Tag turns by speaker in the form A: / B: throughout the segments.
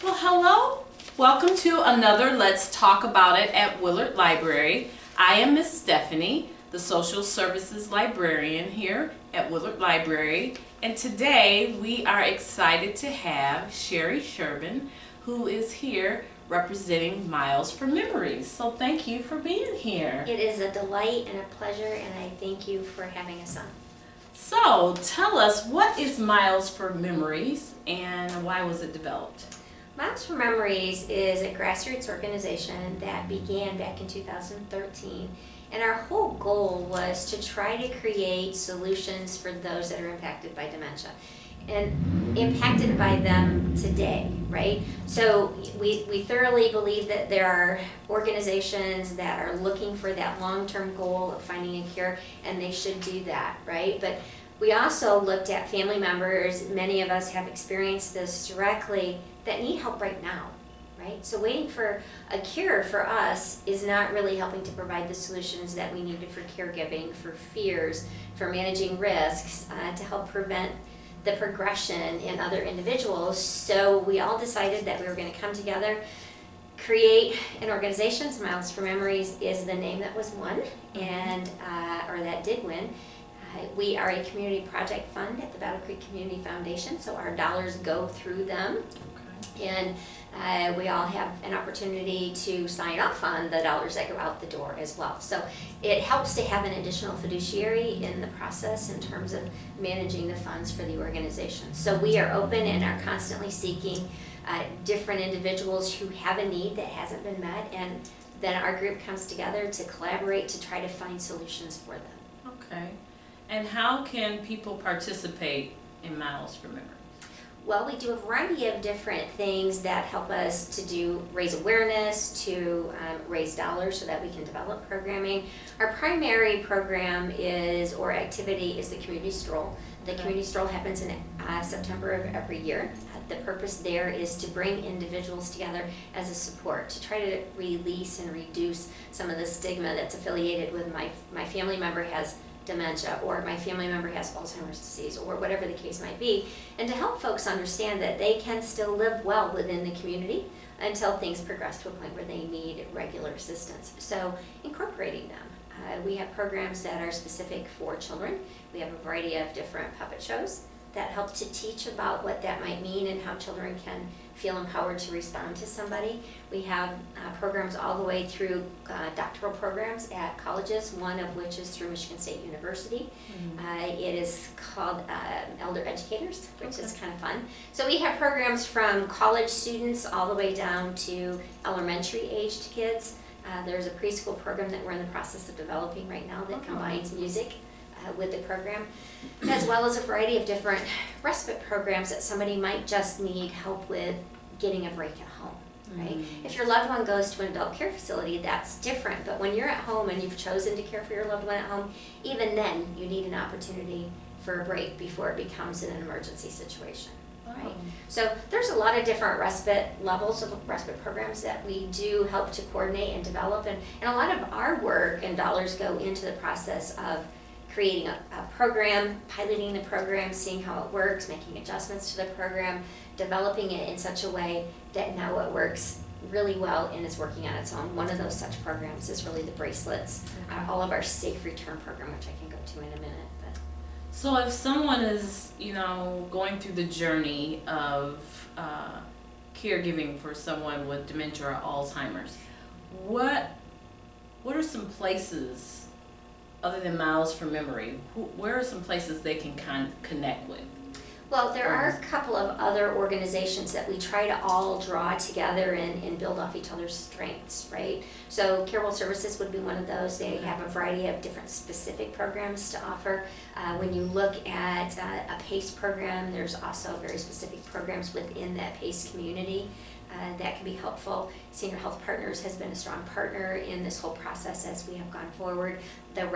A: Well, hello. Welcome to another Let's Talk About It at Willard Library. I am Miss Stephanie, the Social Services Librarian here at Willard Library. And today we are excited to have Sherman, who is here representing Miles for Memories. So thank you for being here.
B: It is a delight and a pleasure, and I thank you for having us on.
A: So tell us, what is Miles for Memories and why was it developed?
B: Miles for Memories is a grassroots organization that began back in 2013, and our whole goal was to try to create solutions for those that are impacted by dementia and impacted by them today, right? So we thoroughly believe that there are organizations that are looking for that long-term goal of finding a cure, and they should do that, right? But we also looked at family members, many of us have experienced this directly, that need help right now, right? So waiting for a cure for us is not really helping to provide the solutions that we needed for caregiving, for fears, for managing risks, to help prevent the progression in other individuals. So we all decided that we were going to come together, create an organization. Miles for Memories is the name that was won, and or that did win. We are a community project fund at the Battle Creek Community Foundation, so our dollars go through them. Okay. And we all have an opportunity to sign off on the dollars that go out the door as well. So it helps to have an additional fiduciary in the process in terms of managing the funds for the organization. So we are open and are constantly seeking different individuals who have a need that hasn't been met, and then our group comes together to collaborate to try to find solutions for them.
A: Okay. And how can people participate in Miles for Memories?
B: Well, we do a variety of different things that help us to raise awareness, to raise dollars so that we can develop programming. Our primary program or activity is the community stroll. The community stroll happens in September of every year. The purpose there is to bring individuals together as a support, to try to release and reduce some of the stigma that's affiliated with my family member has dementia, or my family member has Alzheimer's disease, or whatever the case might be, and to help folks understand that they can still live well within the community until things progress to a point where they need regular assistance. So incorporating them. We have programs that are specific for children. We have a variety of different puppet shows that help to teach about what that might mean and how children can feel empowered to respond to somebody. We have programs all the way through doctoral programs at colleges, one of which is through Michigan State University. Mm-hmm. It is called Elder Educators, which is kind of fun. So we have programs from college students all the way down to elementary aged kids. There's a preschool program that we're in the process of developing right now that combines music with the program, as well as a variety of different respite programs that somebody might just need help with getting a break at home, right? If your loved one goes to an adult care facility, that's different, but when you're at home and you've chosen to care for your loved one at home, even then you need an opportunity for a break before it becomes an emergency situation. Right? So there's a lot of different levels of respite programs that we do help to coordinate and develop, and a lot of our work and dollars go into the process of creating a program, piloting the program, seeing how it works, making adjustments to the program, developing it in such a way that now it works really well and is working on its own. One of those such programs is really the bracelets, all of our safe return program, which I can go to in a minute.
A: So if someone is, going through the journey of caregiving for someone with dementia or Alzheimer's, what are some places, other than Miles for Memory, where are some places they can connect with?
B: Well, there are a couple of other organizations that we try to all draw together and build off each other's strengths, right? So Care World Services would be one of those. They have a variety of different specific programs to offer. When you look at a PACE program, there's also very specific programs within that PACE community that can be helpful. Senior Health Partners has been a strong partner in this whole process as we have gone forward. The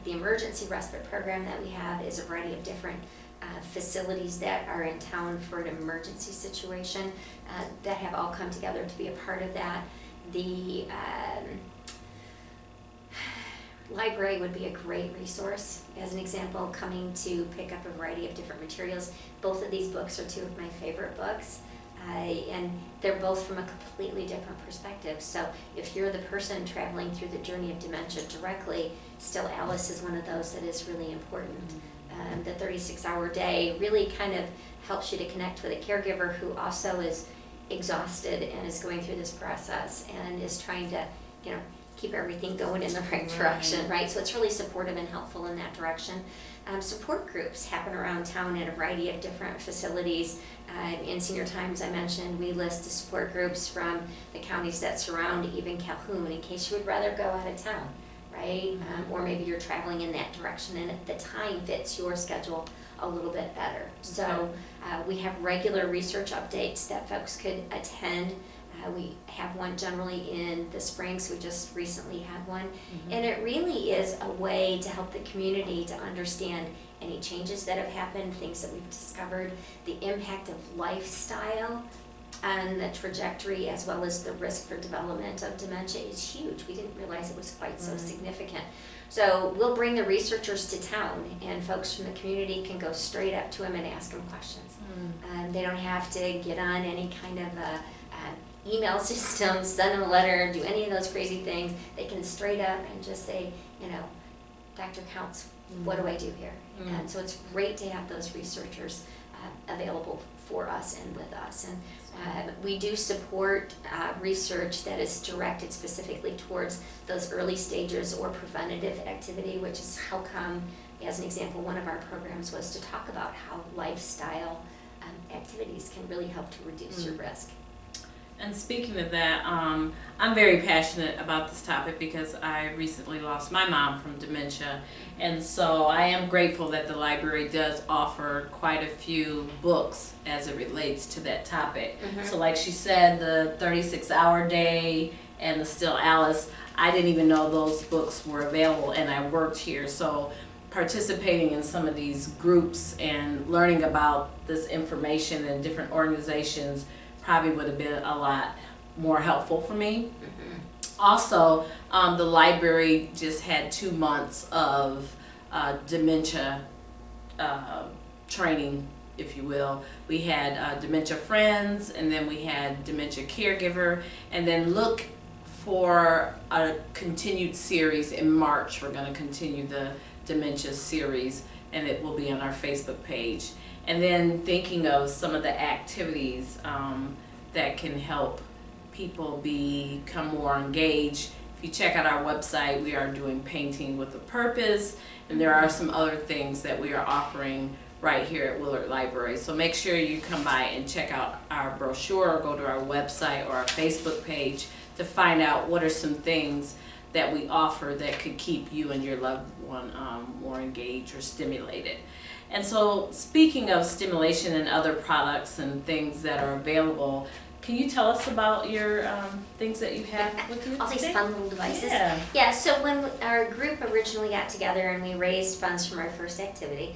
B: emergency respite program that we have is a variety of different facilities that are in town for an emergency situation that have all come together to be a part of that. The library would be a great resource, as an example, coming to pick up a variety of different materials. Both of these books are two of my favorite books. and they're both from a completely different perspective. So if you're the person traveling through the journey of dementia directly, still Alice is one of those that is really important. The 36-hour day really kind of helps you to connect with a caregiver who also is exhausted and is going through this process and is trying to, keep everything going in the right direction, right? So it's really supportive and helpful in that direction. Support groups happen around town at a variety of different facilities. In Senior Times, I mentioned, we list the support groups from the counties that surround even Calhoun in case you would rather go out of town, right? Or maybe you're traveling in that direction and the time fits your schedule a little bit better. So we have regular research updates that folks could attend. We have one generally in the spring, so we just recently had one. And it really is a way to help the community to understand any changes that have happened, things that we've discovered, the impact of lifestyle and the trajectory as well as the risk for development of dementia is huge. We didn't realize it was quite so significant. So we'll bring the researchers to town and folks from the community can go straight up to them and ask them questions. They don't have to get on any kind of email system, send them a letter, do any of those crazy things. They can straight up and just say, Dr. Counts, what do I do here? And so it's great to have those researchers available for us and with us. And we do support research that is directed specifically towards those early stages or preventative activity, which is how come, as an example, one of our programs was to talk about how lifestyle activities can really help to reduce your risk.
A: And speaking of that, I'm very passionate about this topic because I recently lost my mom from dementia, and so I am grateful that the library does offer quite a few books as it relates to that topic. So like she said, the 36-hour day and the Still Alice, I didn't even know those books were available, and I worked here. So participating in some of these groups and learning about this information in different organizations probably would have been a lot more helpful for me. Also, the library just had 2 months of dementia training, if you will. We had Dementia Friends, and then we had Dementia Caregiver, and then look for a continued series in March. We're going to continue the dementia series, and it will be on our Facebook page. And then thinking of some of the activities that can help people become more engaged. If you check out our website, we are doing Painting with a Purpose, and there are some other things that we are offering right here at Willard Library. So make sure you come by and check out our brochure or go to our website or our Facebook page to find out what are some things that we offer that could keep you and your loved one more engaged or stimulated. And so speaking of stimulation and other products and things that are available, can you tell us about your things that you have with you
B: all
A: today?
B: these fun little devices.
A: Yeah.
B: So when our group originally got together and we raised funds from our first activity,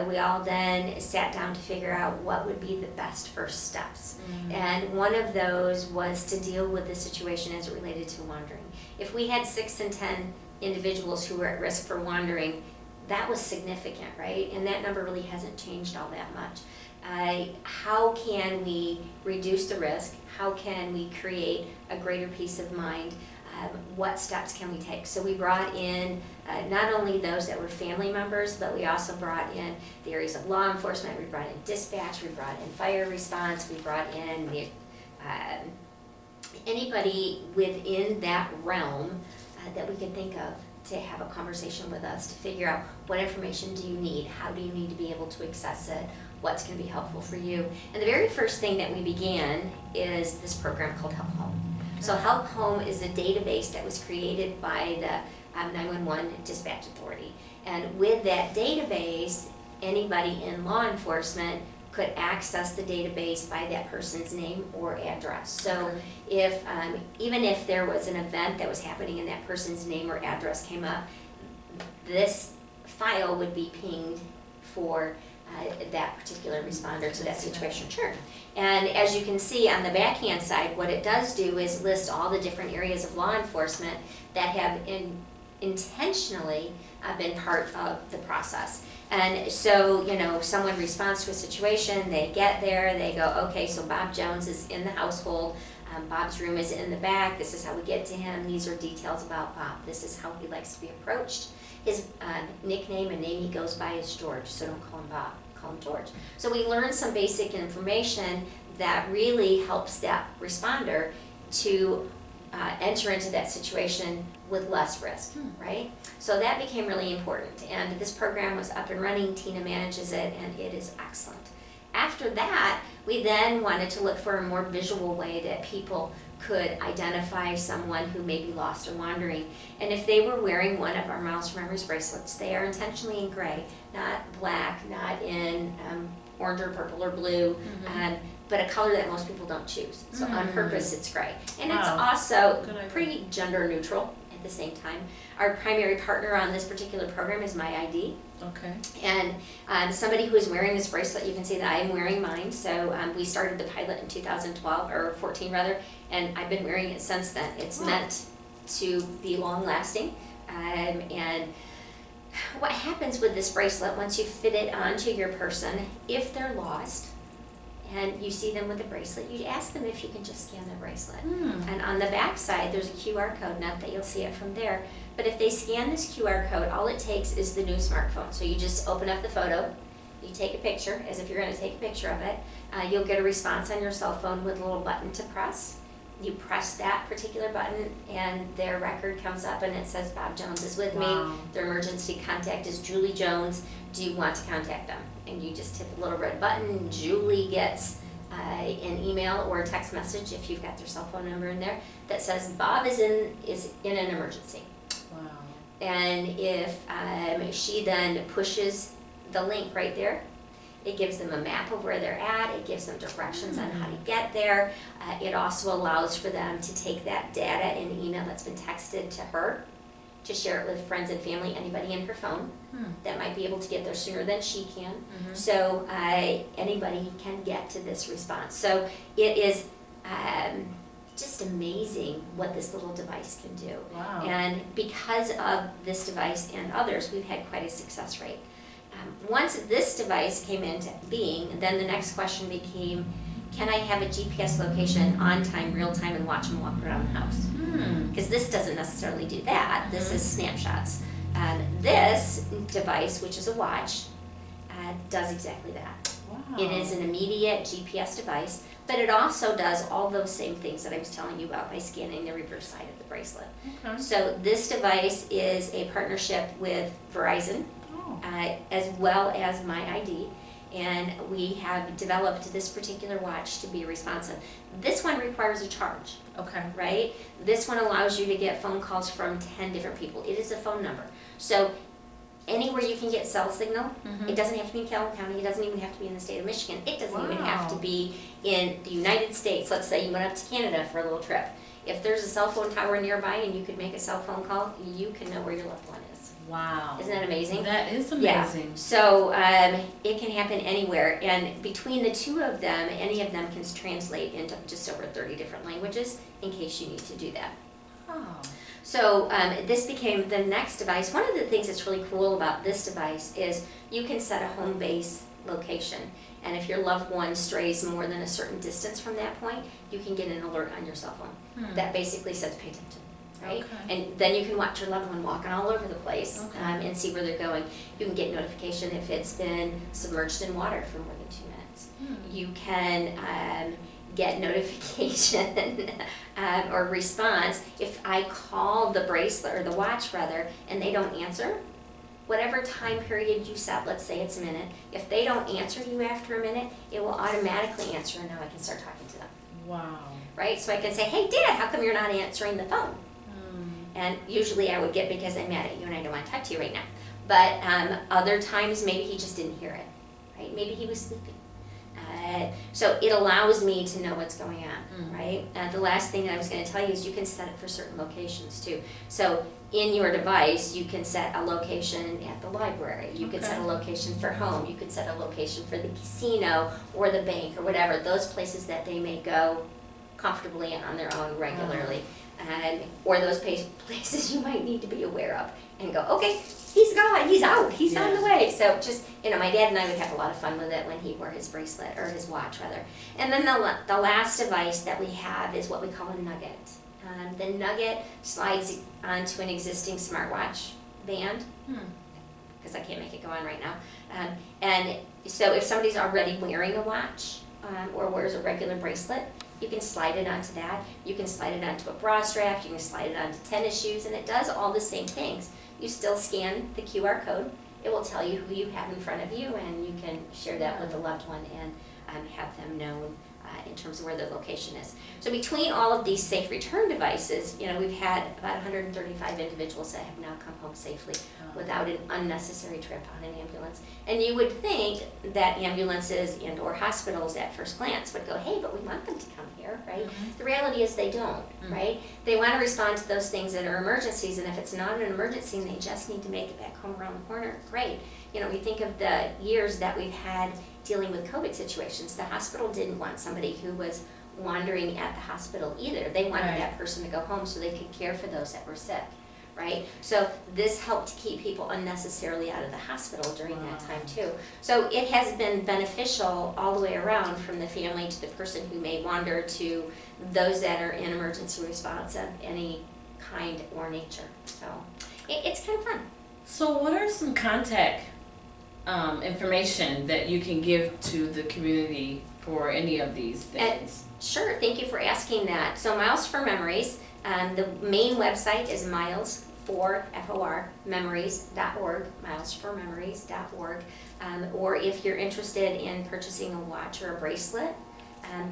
B: we all then sat down to figure out what would be the best first steps. And one of those was to deal with the situation as it related to wandering. If we had 6 and 10 individuals who were at risk for wandering, that was significant, right? And that number really hasn't changed all that much. How can we reduce the risk? How can we create a greater peace of mind? What steps can we take? So we brought in not only those that were family members, but we also brought in the areas of law enforcement. We brought in dispatch, we brought in fire response, we brought in the, anybody within that realm that we could think of to have a conversation with us to figure out what information do you need, how do you need to be able to access it, what's going to be helpful for you. And the very first thing that we began is this program called Help Home. So Help Home is a database that was created by the 911 Dispatch Authority. And with that database, anybody in law enforcement could access the database by that person's name or address. So if even if there was an event that was happening and that person's name or address came up, this file would be pinged for that particular responder to that situation. Sure. And as you can see on the backhand side, what it does do is list all the different areas of law enforcement that have intentionally been part of the process. And so, you know, someone responds to a situation, they get there, they go, okay, so Bob Jones is in the household, Bob's room is in the back, this is how we get to him, these are details about Bob, this is how he likes to be approached. His nickname and name he goes by is George, so don't call him Bob, call him George. So we learn some basic information that really helps that responder to enter into that situation with less risk, right? So that became really important, and this program was up and running. Tina manages it, and it is excellent. After that, we then wanted to look for a more visual way that people could identify someone who may be lost or wandering. And if they were wearing one of our Miles for Memories bracelets, they are intentionally in gray, not black, not in orange or purple or blue, but a color that most people don't choose. So on purpose, it's gray. And it's also pretty gender neutral at the same time. Our primary partner on this particular program is My ID.
A: Okay.
B: And somebody who is wearing this bracelet, you can see that I am wearing mine. So we started the pilot in 2012, or 14 rather, and I've been wearing it since then. It's meant to be long lasting. And what happens with this bracelet, once you fit it onto your person, if they're lost, and you see them with the bracelet, you ask them if you can just scan their bracelet. And on the back side, there's a QR code, not that you'll see it from there, but if they scan this QR code, all it takes is the new smartphone. So you just open up the photo, you take a picture, as if you're going to take a picture of it. You'll get a response on your cell phone with a little button to press. You press that particular button, and their record comes up, and it says, Bob Jones is with me. Their emergency contact is Julie Jones. Do you want to contact them? And you just hit the little red button. Julie gets an email or a text message, if you've got their cell phone number in there, that says Bob is in an emergency.
A: Wow.
B: And if she then pushes the link right there, it gives them a map of where they're at. It gives them directions on how to get there. It also allows for them to take that data in an email that's been texted to her, to share it with friends and family, anybody in her phone that might be able to get there sooner than she can. So anybody can get to this response. So it is just amazing what this little device can do.
A: Wow.
B: And because of this device and others, we've had quite a success rate. Once this device came into being, then the next question became, can I have a GPS location on time, real time, and watch them walk around the house? Because this doesn't necessarily do that. This is snapshots. This device, which is a watch, does exactly that.
A: Wow.
B: It is an immediate GPS device, but it also does all those same things that I was telling you about by scanning the reverse side of the bracelet.
A: Okay.
B: So this device is a partnership with Verizon, as well as My ID, and we have developed this particular watch to be responsive. This one requires a charge.
A: Okay.
B: Right? This one allows you to get phone calls from 10 different people. It is a phone number. So anywhere you can get cell signal, it doesn't have to be in Calhoun County, it doesn't even have to be in the state of Michigan, it doesn't even have to be in the United States. Let's say you went up to Canada for a little trip. If there's a cell phone tower nearby and you could make a cell phone call, you can know where your loved one is.
A: Wow.
B: Isn't that amazing?
A: That is amazing.
B: Yeah. So it can happen anywhere, and between the two of them, any of them can translate into just over 30 different languages in case you need to do that.
A: Oh.
B: So this became the next device. One of the things that's really cool about this device is you can set a home base location, and if your loved one strays more than a certain distance from that point, you can get an alert on your cell phone that basically says pay attention. Right?
A: Okay.
B: And then you can watch your loved one walking all over the place and see where they're going. You can get notification if it's been submerged in water for more than 2 minutes. You can get notification or response if I call the bracelet or the watch rather and they don't answer. Whatever time period you set, let's say it's a minute, if they don't answer you after a minute, it will automatically answer and now I can start talking to them.
A: Wow.
B: Right? So I can say, hey Dad, how come you're not answering the phone? And usually I would get because I'm mad at you and I don't want to talk to you right now. But other times maybe he just didn't hear it, right? Maybe he was sleeping. So it allows me to know what's going on, right? The last thing that I was going to tell you is you can set it for certain locations too. So in your device, you can set a location at the library. You could set a location for home. You could set a location for the casino or the bank or whatever, those places that they may go comfortably on their own regularly. or those places you might need to be aware of, and go, okay, he's gone, he's out, he's on the way. So just, my dad and I would have a lot of fun with it when he wore his bracelet, or his watch rather. And then the last device that we have is what we call a nugget. The nugget slides onto an existing smartwatch band, because I can't make it go on right now. And so if somebody's already wearing a watch, or wears a regular bracelet, you can slide it onto that. You can slide it onto a bra strap, you can slide it onto tennis shoes, and it does all the same things. You still scan the QR code, it will tell you who you have in front of you, and you can share that with a loved one and have them know in terms of where their location is. So between all of these safe return devices, we've had about 135 individuals that have now come home safely without an unnecessary trip on an ambulance. And you would think that ambulances and or hospitals at first glance would go, hey, but we want them to come here, right? The reality is they don't, right? They want to respond to those things that are emergencies, and if it's not an emergency and they just need to make it back home around the corner, great. We think of the years that we've had dealing with COVID situations. The hospital didn't want somebody who was wandering at the hospital either. They wanted that person to go home so they could care for those that were sick, right? So this helped keep people unnecessarily out of the hospital during that time too. So it has been beneficial all the way around, from the family to the person who may wander to those that are in emergency response of any kind or nature. So it's kind of fun.
A: So what are some contact information that you can give to the community for any of these things?
B: Sure, thank you for asking that. So Miles for Memories, the main website is miles4memories.org, miles4memories.org. Or if you're interested in purchasing a watch or a bracelet,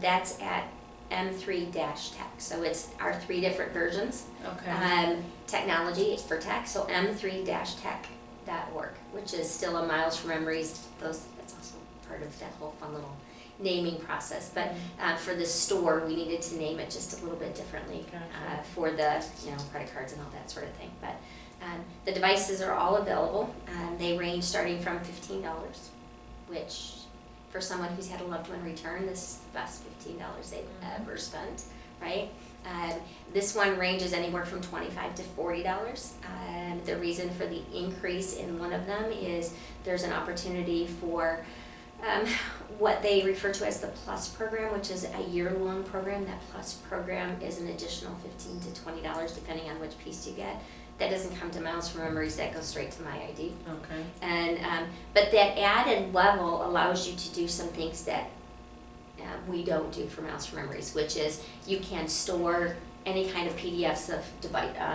B: that's at M3-Tech. So it's our 3 different versions.
A: Okay.
B: Technology for tech, so M3-Tech.org, which is still a Miles for Memories. That's also part of that whole fun little naming process. But for the store, we needed to name it just a little bit differently for the credit cards and all that sort of thing. But the devices are all available. They range starting from $15, which for someone who's had a loved one return, this is the best $15 they've ever spent, right? This one ranges anywhere from $25 to $40. The reason for the increase in one of them is there's an opportunity for what they refer to as the Plus program, which is a year-long program. That Plus program is an additional $15 to $20 depending on which piece you get. That doesn't come to Miles for Memories, that goes straight to my ID.
A: Okay.
B: And but that added level allows you to do some things that we don't do for Miles for Memories, which is you can store any kind of PDFs of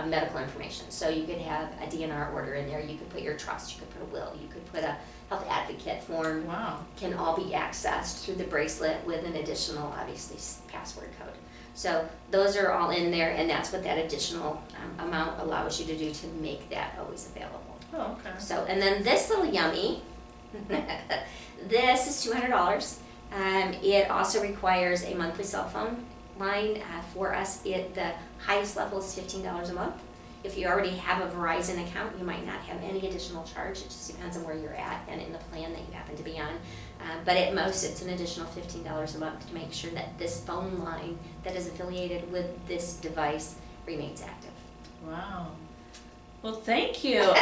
B: medical information. So you could have a DNR order in there, you could put your trust, you could put a will, you could put a health advocate form.
A: Wow.
B: Can all be accessed through the bracelet with an additional, obviously, password code. So those are all in there, and that's what that additional amount allows you to do to make that always available.
A: Oh, okay.
B: So, and then this little yummy, this is $200. It also requires a monthly cell phone line. For us, the highest level is $15 a month. If you already have a Verizon account, you might not have any additional charge. It just depends on where you're at and in the plan that you happen to be on. But at most, it's an additional $15 a month to make sure that this phone line that is affiliated with this device remains active.
A: Wow. Well, thank you.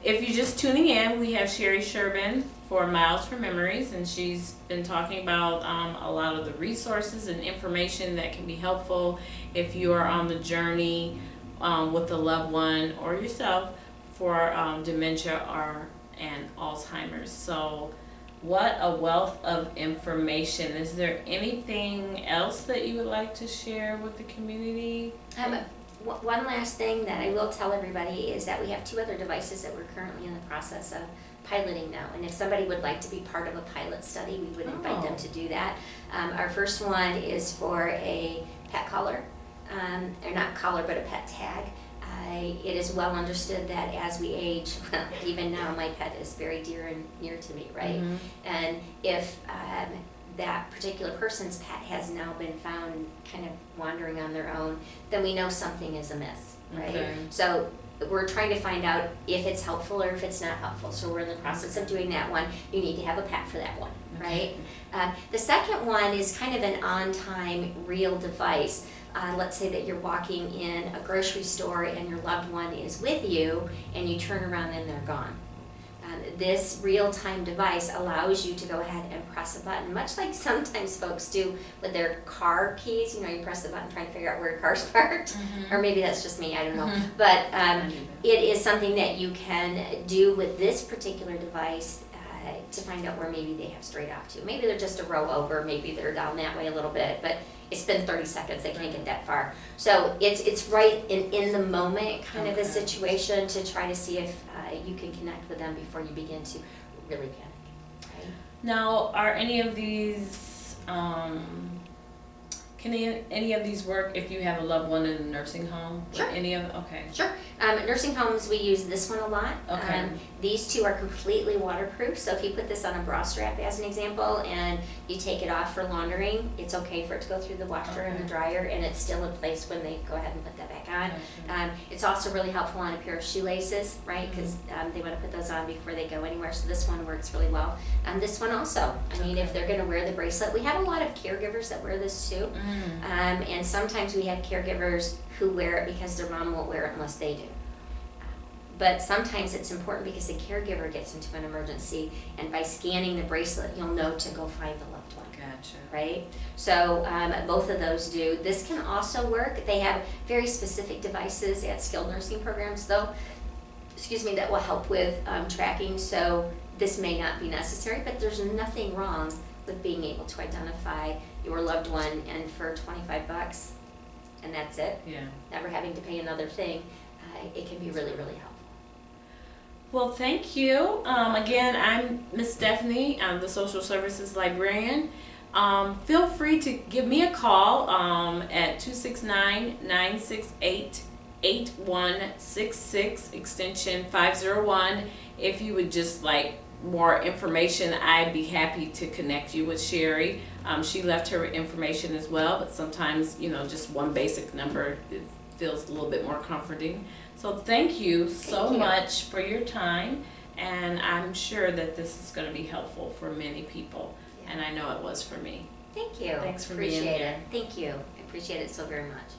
A: If you're just tuning in, we have Sherman for Miles for Memories, and she's been talking about a lot of the resources and information that can be helpful if you are on the journey with a loved one or yourself for dementia and Alzheimer's. So what a wealth of information. Is there anything else that you would like to share with the community?
B: One last thing that I will tell everybody is that we have 2 other devices that we're currently in the process of piloting now. And if somebody would like to be part of a pilot study, we would invite them to do that. Our first one is for a pet collar, or not collar, but a pet tag. It is well understood that as we age, well, even now my pet is very dear and near to me, right?
A: Mm-hmm.
B: And if that particular person's pet has now been found kind of wandering on their own, then we know something is amiss, right?
A: Okay.
B: So we're trying to find out if it's helpful or if it's not helpful. So we're in the process of doing that one. You need to have a pet for that one, right? The second one is kind of an on-time real device. let's say that you're walking in a grocery store and your loved one is with you and you turn around and they're gone. This real-time device allows you to go ahead and press a button, much like sometimes folks do with their car keys. You know, you press the button trying to figure out where your car's parked, or maybe that's just me, I don't know. But it is something that you can do with this particular device to find out where maybe they have strayed off to. Maybe they're just a row over, maybe they're down that way a little bit, but it's been 30 seconds, they can't get that far. So it's right in the moment kind of a situation to try to see if you can connect with them before you begin to really panic. Right?
A: Now, are any of these, can any of these work if you have a loved one in a nursing home?
B: Sure.
A: Any of, okay.
B: Sure. Nursing homes, we use this one a lot.
A: Okay.
B: These two are completely waterproof, so if you put this on a bra strap as an example and you take it off for laundering, it's okay for it to go through the washer and the dryer, and it's still in place when they go ahead and put that back on. It's also really helpful on a pair of shoelaces, right, because they want to put those on before they go anywhere, so this one works really well. This one also, I mean, if they're going to wear the bracelet, we have a lot of caregivers that wear this too, and sometimes we have caregivers who wear it because their mom won't wear it unless they do. But sometimes it's important because the caregiver gets into an emergency, and by scanning the bracelet, you'll know to go find the loved one.
A: Gotcha.
B: Right? So both of those do. This can also work. They have very specific devices at skilled nursing programs, though, that will help with tracking. So this may not be necessary, but there's nothing wrong with being able to identify your loved one, and for $25, and that's it.
A: Yeah.
B: Never having to pay another thing. It can be really, really helpful.
A: Well, thank you. Again, I'm Miss Stephanie. I'm the social services librarian. Feel free to give me a call at 269-968-8166, extension 501. If you would just like more information, I'd be happy to connect you with Sherry. She left her information as well, but sometimes, you know, just one basic number, it feels a little bit more comforting. So thank you so much for your time, and I'm sure that this is going to be helpful for many people, and I know it was for me.
B: Thank you.
A: Thanks for
B: being here.
A: Appreciate it.
B: Thank you. I appreciate it so very much.